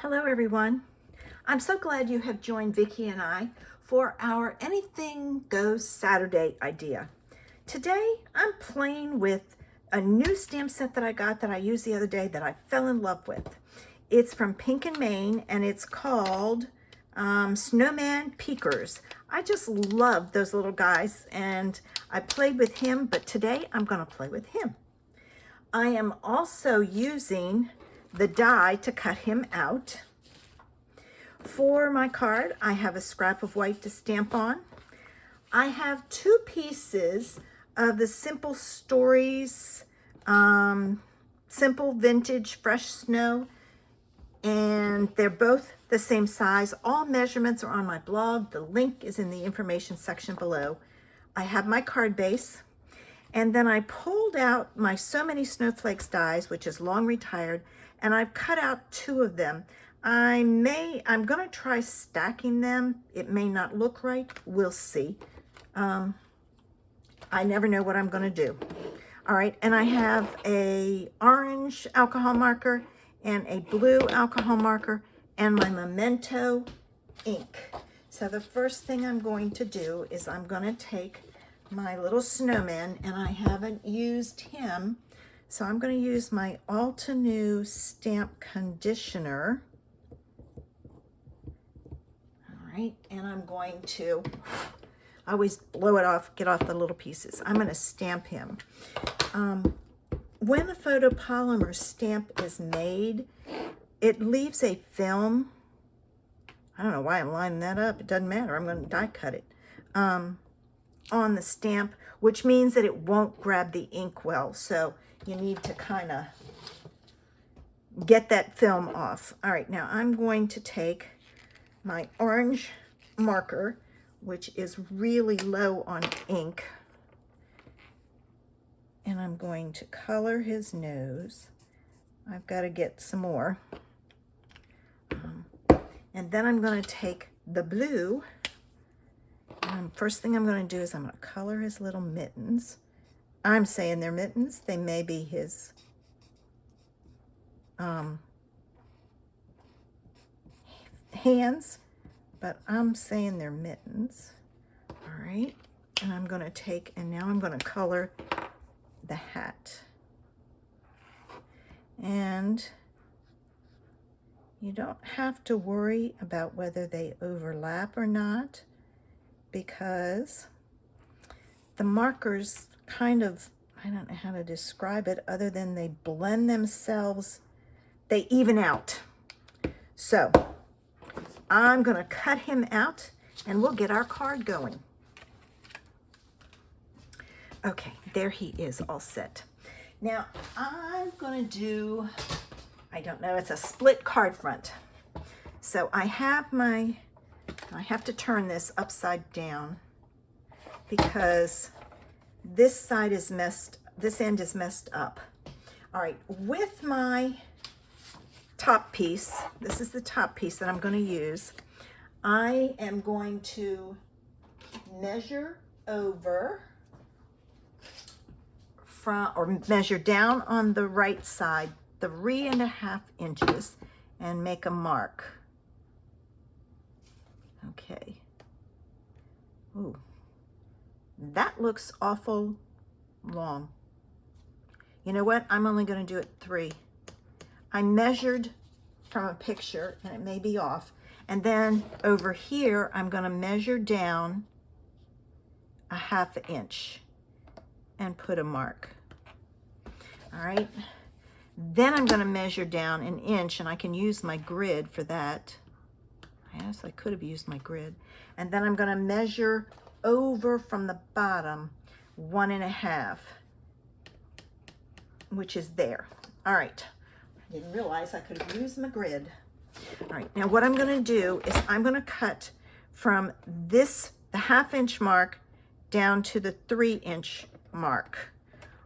Hello everyone. I'm so glad you have joined Vicki and I for our Anything Goes Saturday idea. Today I'm playing with a new stamp set that I got that I used the other day that I fell in love with. It's from Pink and Maine and it's called Snowman Peekers. I just love those little guys and I played with him, but today I'm going to play with him. I am also using the die to cut him out. For my card, I have a scrap of white to stamp on. I have two pieces of the Simple Stories Simple Vintage Fresh Snow, and they're both the same size. All measurements are on my blog. The link is in the information section below. I have my card base. And then I pulled out my So Many Snowflakes dies, which is long retired, and I've cut out two of them. I'm gonna try stacking them. It may not look right, we'll see. I never know what I'm gonna do. All right, and I have a orange alcohol marker and a blue alcohol marker and my Memento ink. So the first thing I'm going to do is I'm gonna take my little snowman, and I haven't used him, so I'm going to use my Altenew stamp conditioner. All right, and I'm going to, I always blow it off, get off the little pieces. I'm going to stamp him. When a photopolymer stamp is made, it leaves a film. I don't know why I'm lining that up. It doesn't matter. I'm going to die cut it. On the stamp, which means that it won't grab the ink well. So you need to kind of get that film off. All right, now I'm going to take my orange marker, which is really low on ink, and I'm going to color his nose. I've got to get some more. And then I'm going to take the blue. First thing I'm going to do is I'm going to color his little mittens. I'm saying they're mittens. They may be his hands, but I'm saying they're mittens. All right, and I'm going to take, and now I'm going to color the hat. And you don't have to worry about whether they overlap or not, because the markers kind of, I don't know how to describe it other than they blend themselves, they even out. So I'm going to cut him out and we'll get our card going. Okay, there he is, all set. Now I'm going to do, I don't know, it's a split card front. So I have to turn this upside down because this side is this end is messed up. All right, with my top piece, this is the top piece that I'm going to use. I am going to measure over from, or measure down on the right side 3.5 inches and make a mark. Okay. Ooh, that looks awful long. You know what? I'm only going to do it 3. I measured from a picture, and it may be off. And then over here, I'm going to measure down 1/2 inch and put a mark. All right. Then I'm going to measure down 1 inch, and I can use my grid for that. Yes, I could have used my grid. And then I'm going to measure over from the bottom 1.5, which is there. All right. I didn't realize I could have used my grid. All right. Now what I'm going to do is I'm going to cut from this, the 1/2 inch mark, down to the 3 inch mark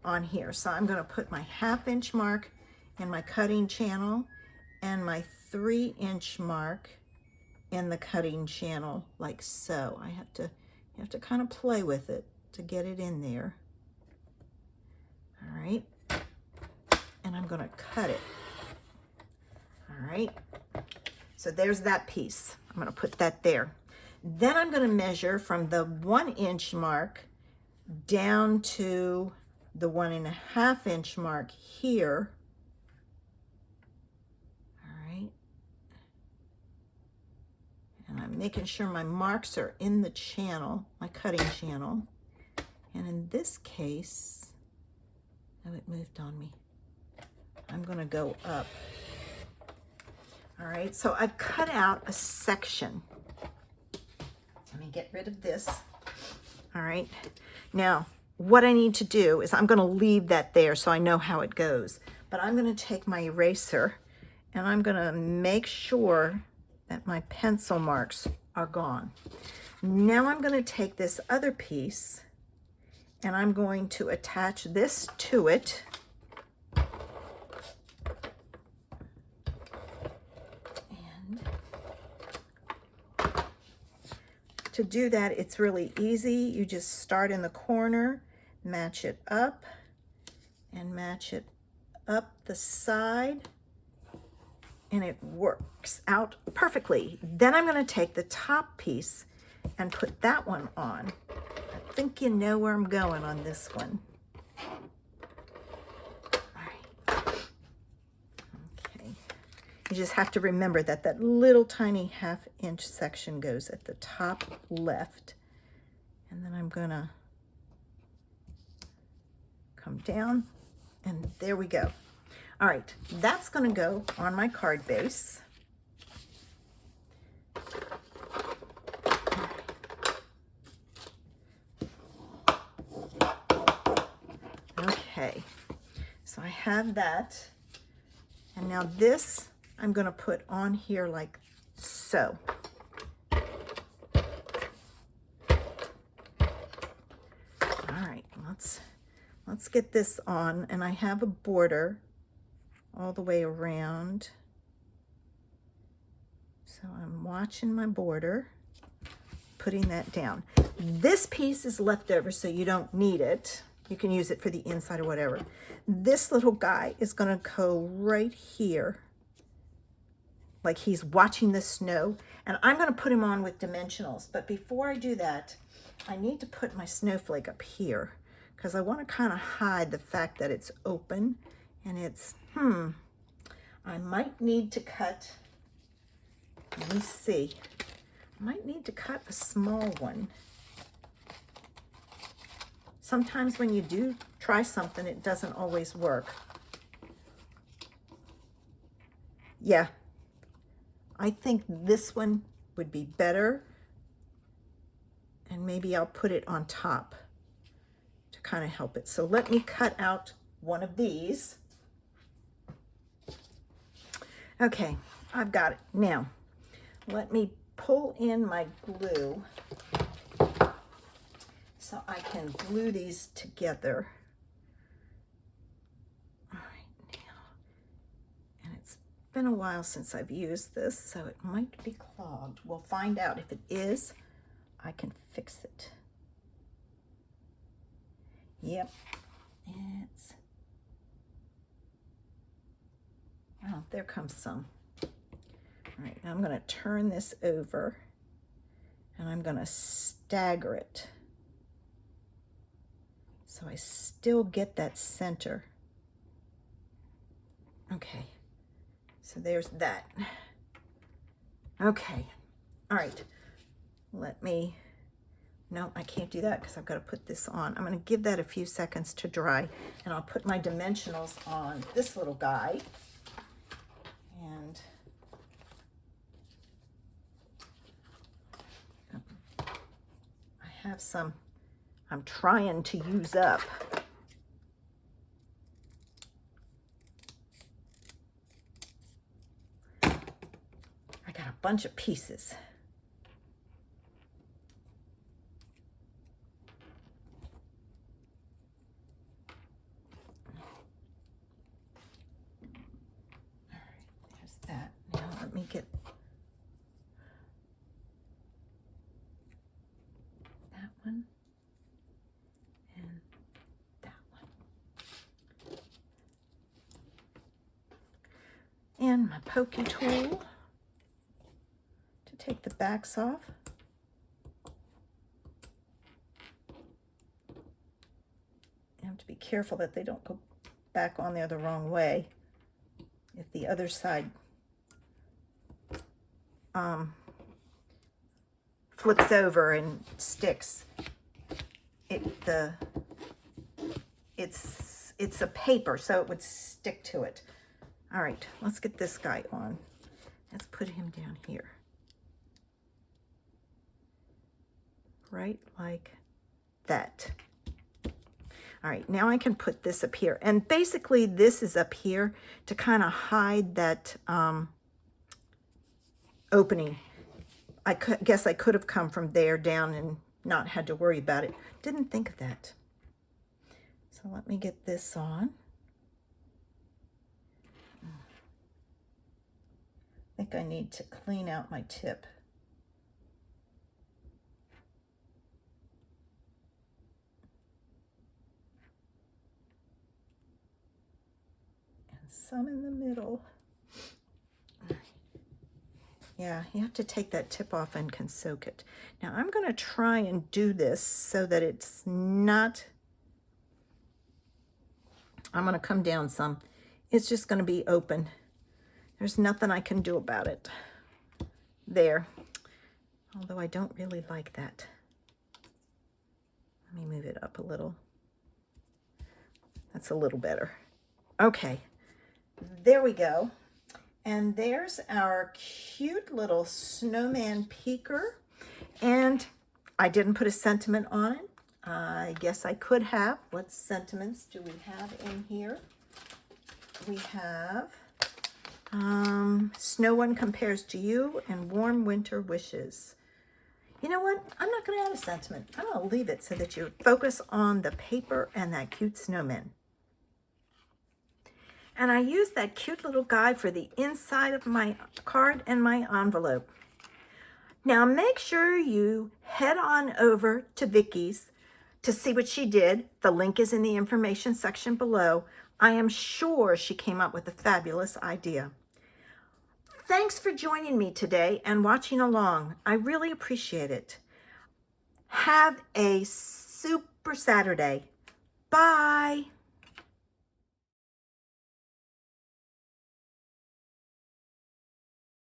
on here. So I'm going to put my 1/2 inch mark in my cutting channel and my 3 inch mark in the cutting channel, like so. You have to kind of play with it to get it in there. All right, and I'm going to cut it. All All right, so there's that piece. I'm going to put that there. Then I'm going to measure from the 1 inch mark down to the 1.5 inch mark here. All right. And I'm making sure my marks are in the channel, my cutting channel. And in this case, oh, it moved on me. I'm going to go up. All right, so I've cut out a section. Let me get rid of this. All right, now what I need to do is I'm going to leave that there so I know how it goes. But I'm going to take my eraser and I'm going to make sure that my pencil marks are gone. Now I'm going to take this other piece and I'm going to attach this to it. To do that, it's really easy. You just start in the corner, match it up, and match it up the side, and it works out perfectly. Then I'm going to take the top piece and put that one on. I think you know where I'm going on this one. You just have to remember that that little tiny 1/2 inch section goes at the top left. And then I'm gonna come down and there we go. All right, that's gonna go on my card base. Okay, so I have that. And now this I'm going to put on here like so. All right, let's get this on, and I have a border all the way around. So I'm watching my border, putting that down. This piece is left over, so you don't need it. You can use it for the inside or whatever. This little guy is going to go right here, like he's watching the snow, and I'm going to put him on with dimensionals. But before I do that, I need to put my snowflake up here because I want to kind of hide the fact that it's open and it's, I might need to cut, let me see, I might need to cut a small one. Sometimes when you do try something, it doesn't always work. Yeah. I think this one would be better, and maybe I'll put it on top to kind of help it. So let me cut out one of these. Okay, I've got it. Now, let me pull in my glue so I can glue these together. Been a while since I've used this, so it might be clogged. We'll find out. If it is, I can fix it. Yep, it's, oh, there comes some. All right, now I'm going to turn this over and I'm going to stagger it so I still get that center. Okay. So there's that. Okay. All right. Let me, no, I can't do that because I've got to put this on. I'm going to give that a few seconds to dry, and I'll put my dimensionals on this little guy. And I have some I'm trying to use up. Bunch of pieces. All right, there's that. Now let me get that one and that one. And my pokey tool to take the backs off. You have to be careful that they don't go back on there the wrong way. If the other side flips over and sticks, it's a paper, so it would stick to it. All right, let's get this guy on. Let's put him down here. Right like that. All right, now I can put this up here. And basically this is up here to kind of hide that opening. I guess I could have come from there down and not had to worry about it. Didn't think of that. So let me get this on. I think I need to clean out my tip. And some in the middle. Yeah, you have to take that tip off and can soak it. Now I'm going to try and do this so that it's not, I'm going to come down some. It's just going to be open. There's nothing I can do about it. There. Although I don't really like that. Let me move it up a little. That's a little better. Okay. There we go. And there's our cute little snowman peeker. And I didn't put a sentiment on it. I guess I could have. What sentiments do we have in here? We have Snow One Compares to You and Warm Winter Wishes. You know what? I'm not going to add a sentiment. I'm going to leave it so that you focus on the paper and that cute snowman. And I used that cute little guide for the inside of my card and my envelope. Now make sure you head on over to Vicky's to see what she did. The link is in the information section below. I am sure she came up with a fabulous idea. Thanks for joining me today and watching along. I really appreciate it. Have a super Saturday. Bye.